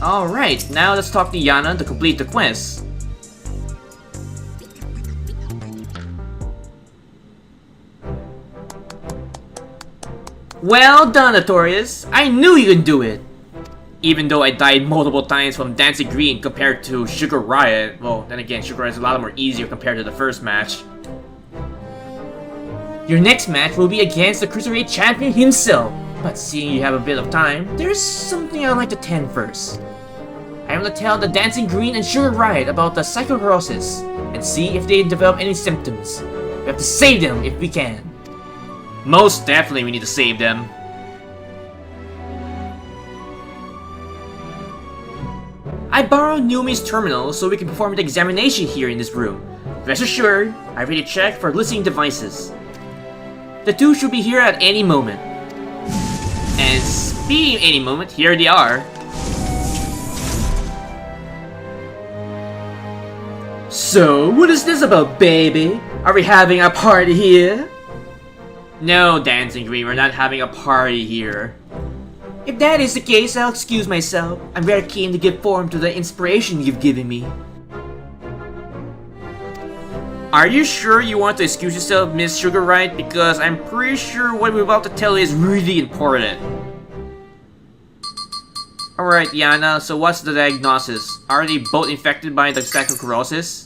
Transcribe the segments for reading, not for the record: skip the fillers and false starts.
Alright, now let's talk to Yana to complete the quest. Well done, Notorious. I knew you could do it. Even though I died multiple times from Dancing Green compared to Sugar Riot. Well, then again, Sugar Riot is a lot more easier compared to the first match. Your next match will be against the Cruiserweight champion himself. But seeing you have a bit of time, there's something I'd like to tend first. I want to tell the Dancing Green and Sugar Riot about the psychocrosis and see if they develop any symptoms. We have to save them if we can. Most definitely we need to save them. I borrowed Numi's terminal so we can perform the examination here in this room. Rest assured, I already checked for listening devices. The two should be here at any moment. And speaking of any moment, here they are. So, what is this about, baby? Are we having a party here? No, Dancing Green, we're not having a party here. If that is the case, I'll excuse myself. I'm very keen to give form to the inspiration you've given me. Are you sure you want to excuse yourself, Miss Sugar Riot? Because I'm pretty sure what we're about to tell you is really important. Alright, Yana, so what's the diagnosis? Are they both infected by the psychocrosis?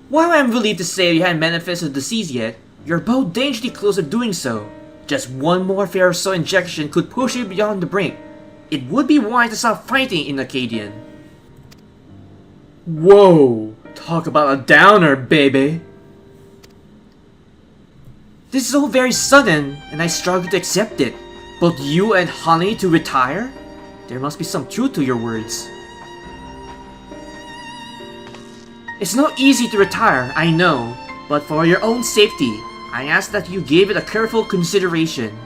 While I'm relieved to say you haven't manifested the disease yet, you're both dangerously close to doing so. Just one more Eorzea injection could push you beyond the brink. It would be wise to stop fighting in Arcadion. Whoa! Talk about a downer, baby! This is all very sudden, and I struggle to accept it. Both you and Honey to retire? There must be some truth to your words. It's not easy to retire, I know, but for your own safety, I ask that you give it a careful consideration.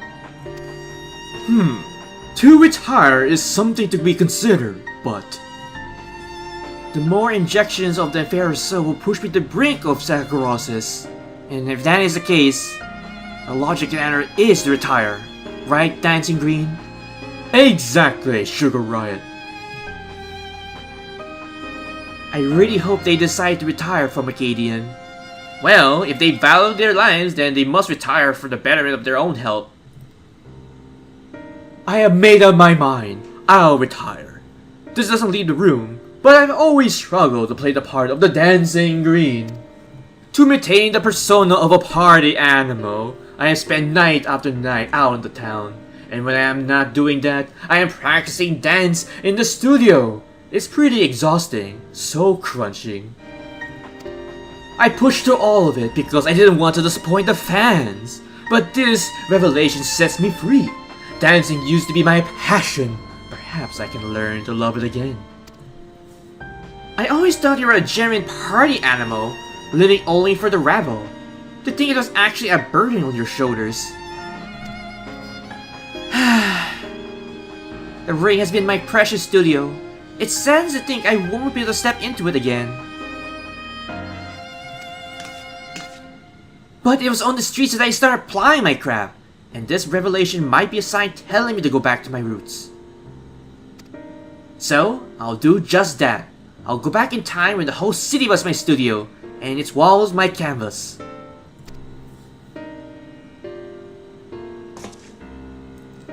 To retire is something to be considered, but the more injections of the Eorzea will push me to the brink of psychocrosis. And if that is the case, the logical answer is to retire. Right, Dancing Green? Exactly, Sugar Riot. I really hope they decide to retire from Arcadion. Well, if they value their lives, then they must retire for the betterment of their own health. I have made up my mind. I'll retire. This doesn't leave the room, but I've always struggled to play the part of the Dancing Green. To maintain the persona of a party animal, I have spent night after night out in the town. And when I am not doing that, I am practicing dance in the studio. It's pretty exhausting, so crunching. I pushed through all of it because I didn't want to disappoint the fans. But this revelation sets me free. Dancing used to be my passion. Perhaps I can learn to love it again. I always thought you were a genuine party animal, living only for the rabble. To think it was actually a burden on your shoulders. The ring has been my precious studio. It saddens to think I won't be able to step into it again. But it was on the streets that I started applying my craft, and this revelation might be a sign telling me to go back to my roots. So, I'll do just that. I'll go back in time when the whole city was my studio, and its walls my canvas.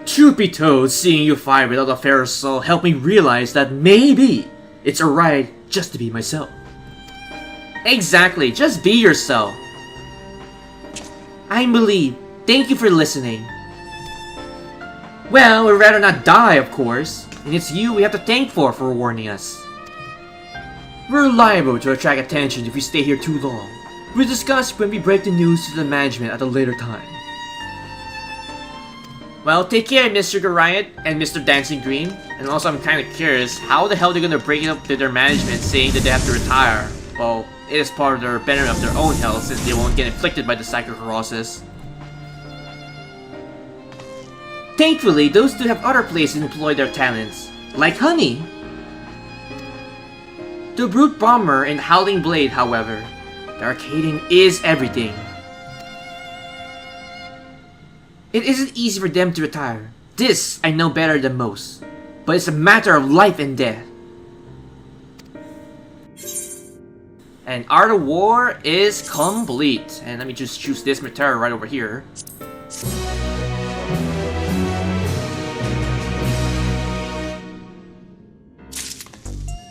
Truth be told, seeing you fight without a Eorzea helped me realize that maybe it's alright just to be myself. Exactly, just be yourself. I'm relieved. Thank you for listening. Well, we'd rather not die, of course, and it's you we have to thank for warning us. We're liable to attract attention if we stay here too long. We'll discuss when we break the news to the management at a later time. Well, take care, Miss Sugar Riot and Mr. Dancing Green. And also, I'm kind of curious, how the hell they're gonna break it up to their management saying that they have to retire? Well, it is part of their betterment of their own health since they won't get inflicted by the psychocrosis. Thankfully, those two have other places to employ their talents, like Honey. To Brute Bomber and Howling Blade, however, the Arcadian is everything. It isn't easy for them to retire. This I know better than most. But it's a matter of life and death. And Art of War is complete. And let me just choose this material right over here.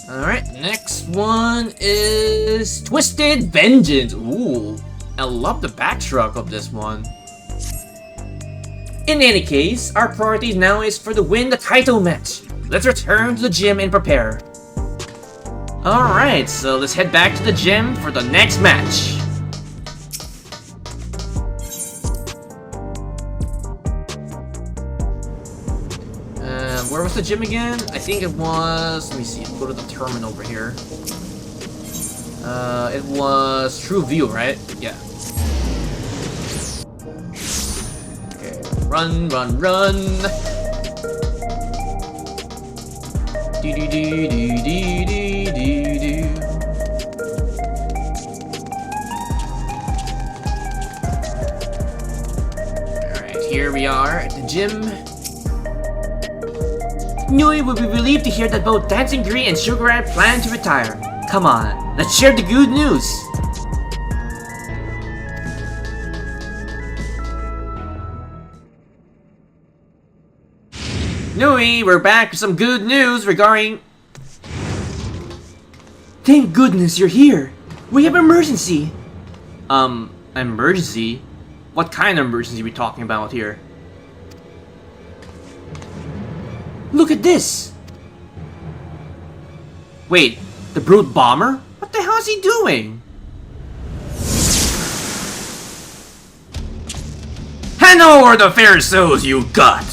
Alright, next one is Twisted Vengeance. Ooh, I love the backstroke of this one. In any case, our priority now is for the win the title match. Let's return to the gym and prepare. Alright, so let's head back to the gym for the next match. Where was the gym again? I think it was... let me see, go to the terminal over here. It was True View, right? Yeah. Okay, run, run, run! Do-do-do-do-do-do-do-do. Alright, here we are at the gym. Nui will be relieved to hear that both Dancing Green and Sugar Rat plan to retire. Come on, let's share the good news! Nui, we're back with some good news regarding... Thank goodness you're here! We have an emergency! Emergency? What kind of emergency are we talking about here? Look at this! Wait, the Brute Bomber? What the hell is he doing? Hand over the fair souls you got!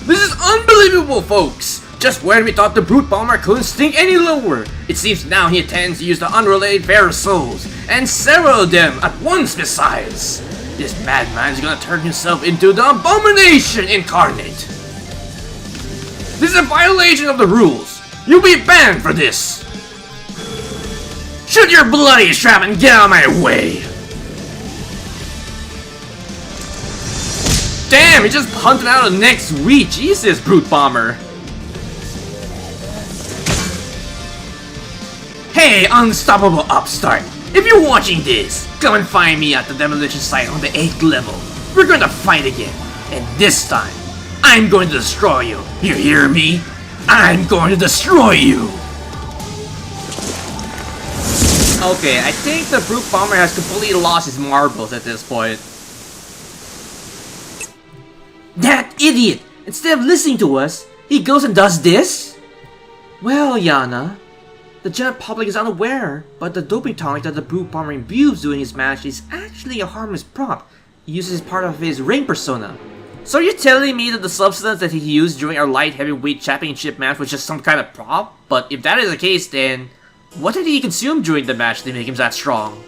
This is unbelievable, folks! Just when we thought the Brute Bomber couldn't stink any lower, it seems now he intends to use the unrelated fair souls, and several of them at once besides. This madman is gonna turn himself into the Abomination Incarnate! This is a violation of the rules! You'll be banned for this! Shoot your bloody strap and get out of my way! Damn, he just punted out of next week! Jesus, Brute Bomber! Hey, unstoppable upstart! If you're watching this, come and find me at the demolition site on the 8th level. We're going to fight again, and this time, I'm going to destroy you. You hear me? I'm going to destroy you! Okay, I think the Brute Bomber has completely lost his marbles at this point. That idiot! Instead of listening to us, he goes and does this? Well, Yana, the general public is unaware, but the doping tonic that the Brute Bomber imbues during his match is actually a harmless prop he uses as part of his ring persona. So you're telling me that the substance that he used during our light heavyweight championship match was just some kind of prop? But if that is the case, then what did he consume during the match to make him that strong?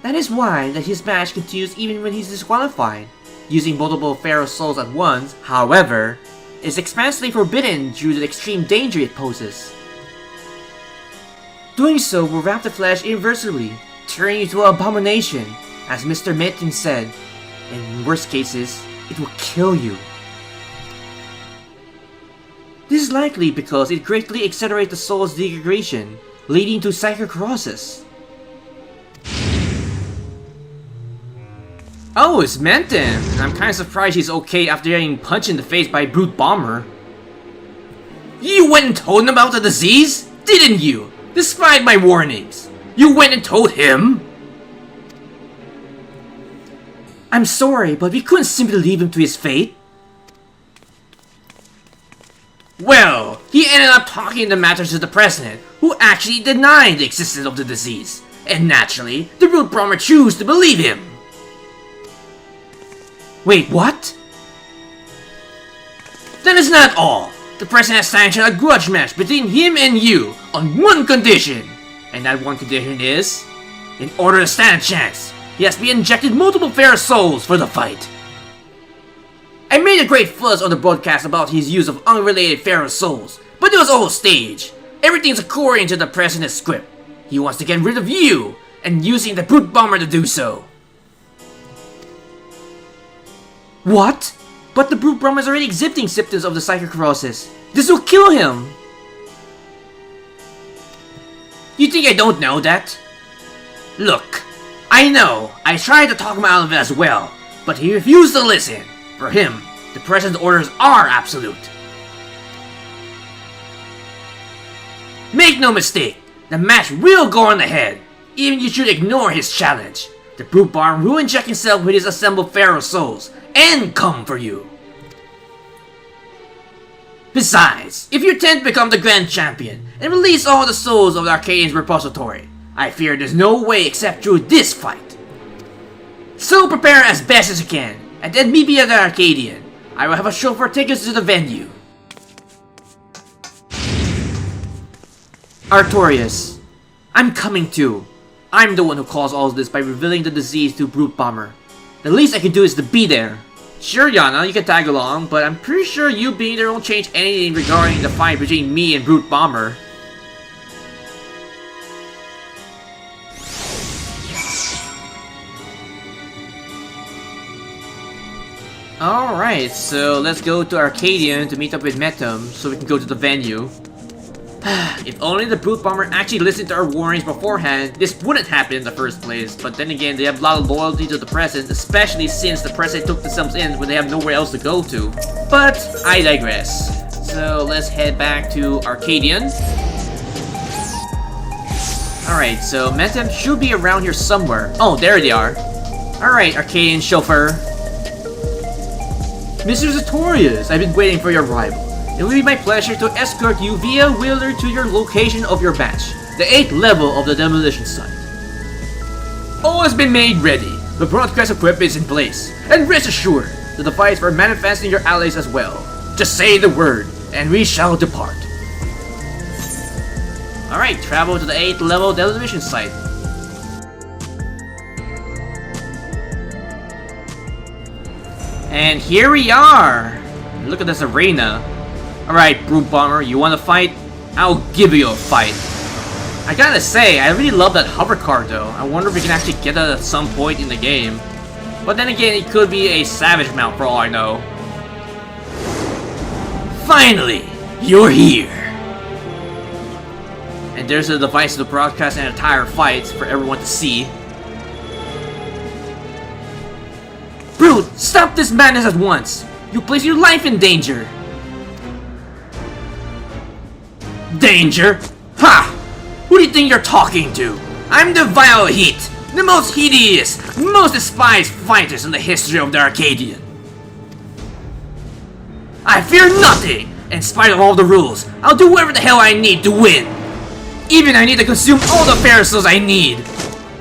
That is why that his match continues even when he's disqualified. Using multiple Pharaoh souls at once, however, is expansively forbidden due to the extreme danger it poses. Doing so will wrap the flesh irreversibly, turning you to an abomination, as Mr. Metem said, and in worst cases, it will kill you. This is likely because it greatly accelerates the soul's degradation, leading to psychocrosis. Oh, it's Metem! I'm kinda surprised he's okay after getting punched in the face by a Brute Bomber. You went and told him about the disease? Didn't you? Despite my warnings, you went and told him? I'm sorry, but we couldn't simply leave him to his fate. Well, he ended up talking the matter to the president, who actually denied the existence of the disease. And naturally, the Brute Bomber chose to believe him. Wait, what? That is not all. The president has sanctioned a grudge match between him and you on one condition. And that one condition is, in order to stand a chance, he has to be injected multiple fair souls for the fight. I made a great fuss on the broadcast about his use of unrelated Pharaoh souls, but it was all staged. Everything's according to the president's script. He wants to get rid of you, and using the brute bomber to do so. What? But the brute bomber is already exhibiting symptoms of the psychocrosis. This will kill him! You think I don't know that? Look, I know, I tried to talk him out of it as well, but he refused to listen. For him, the President's orders are absolute. Make no mistake, the match will go on ahead. Even you should ignore his challenge. The brute bomber will inject himself with his assembled Pharaoh souls and come for you. Besides, if you attempt to become the Grand Champion and release all the souls of the Arcadian's repository, I fear there's no way except through this fight. So prepare as best as you can, and then meet me at the Arcadian. I will have a chauffeur take us to the venue. Artorias, I'm coming too. I'm the one who caused all of this by revealing the disease to Brute Bomber. The least I can do is to be there. Sure, Yana, you can tag along, but I'm pretty sure you being there won't change anything regarding the fight between me and Brute Bomber. Alright, so let's go to Arcadian to meet up with Metem so we can go to the venue. If only the Brute Bomber actually listened to our warnings beforehand, this wouldn't happen in the first place. But then again, they have a lot of loyalty to the President, especially since the President took themselves in when they have nowhere else to go to. But I digress. So let's head back to Arcadian. Alright, so Metem should be around here somewhere. Oh, there they are. Alright, Arcadian chauffeur. Mr. Artorias, I've been waiting for your arrival. It will be my pleasure to escort you via wheeler to your location of your match, the 8th level of the demolition site. All has been made ready, the broadcast equipment is in place, and rest assured, the device for manifesting your allies as well. Just say the word, and we shall depart. Alright, travel to the 8th level demolition site. And here we are! Look at this arena. Alright, Brute Bomber, you wanna fight? I'll give you a fight. I gotta say, I really love that hover car though. I wonder if we can actually get that at some point in the game. But then again, it could be a savage mount for all I know. Finally, you're here! And there's a device to broadcast an entire fight for everyone to see. Brute, stop this madness at once! You place your life in danger! Danger? Ha! Who do you think you're talking to? I'm the Vile Heat, the most hideous, most despised fighters in the history of the Arcadian. I fear nothing! In spite of all the rules, I'll do whatever the hell I need to win! Even I need to consume all the Pharaoh souls I need!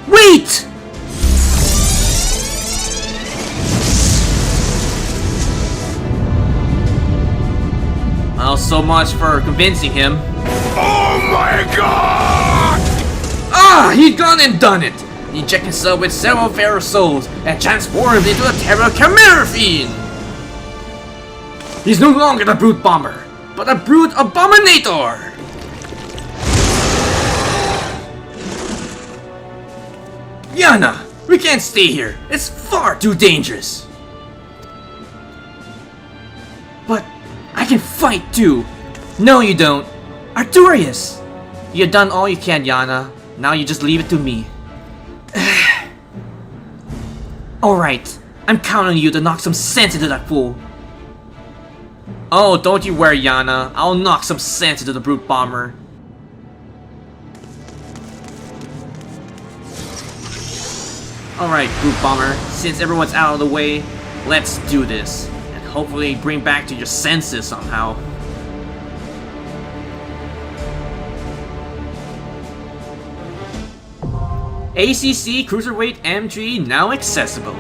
Wait! Well, so much for convincing him. Oh my god! Ah, he'd gone and done it! He injected himself with several Pharaoh souls and transformed into a terrible Chimera Fiend! He's no longer the Brute Bomber, but a Brute Abominator! Yana, we can't stay here. It's far too dangerous. But I can fight too. No, you don't. Artorias! You've done all you can, Yana. Now you just leave it to me. Alright, I'm counting on you to knock some sense into that fool. Oh, don't you worry, Yana. I'll knock some sense into the Brute Bomber. Alright, Brute Bomber. Since everyone's out of the way, let's do this. And hopefully bring back to your senses somehow. ACC Cruiserweight M3 now accessible.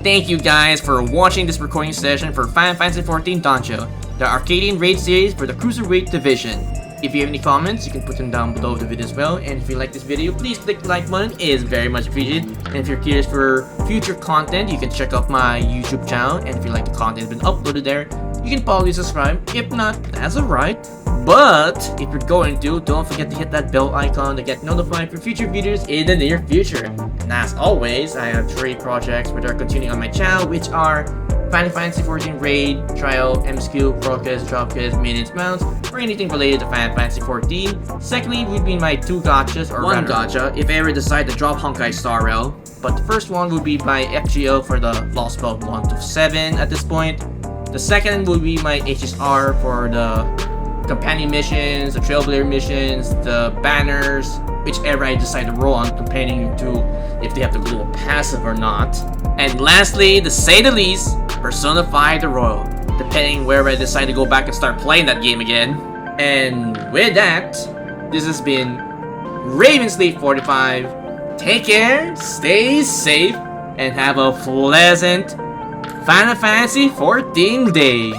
Thank you guys for watching this recording session for Final Fantasy XIV Dawntrail, the Arcadian raid series for the Cruiserweight division. If you have any comments, you can put them down below the video as well. And if you like this video, please click the like button, it is very much appreciated. And if you're curious for future content, you can check out my YouTube channel. And if you like the content that's been uploaded there, you can probably subscribe. If not, that's alright. But if you're going to, don't forget to hit that bell icon to get notified for future videos in the near future. And as always, I have 3 projects which are continuing on my channel, which are Final Fantasy XIV Raid, Trial, MSQ, Procus, Dropkiss, Minions, Mounts, or anything related to Final Fantasy XIV. Secondly would be my 2 gachas, or 1 gacha, if I ever decide to drop Honkai Star Rail. But the first one would be my FGO for the Lost Belt 1 to 7 at this point. The second would be my HSR for the companion missions, the Trailblazer missions, the banners, whichever I decide to roll on, depending to if they have the global passive or not. And lastly, to say the least, Persona 5 The Royal, depending wherever I decide to go back and start playing that game again. And with that, this has been Ravensleep45. Take care, stay safe, and have a pleasant Final Fantasy XIV day.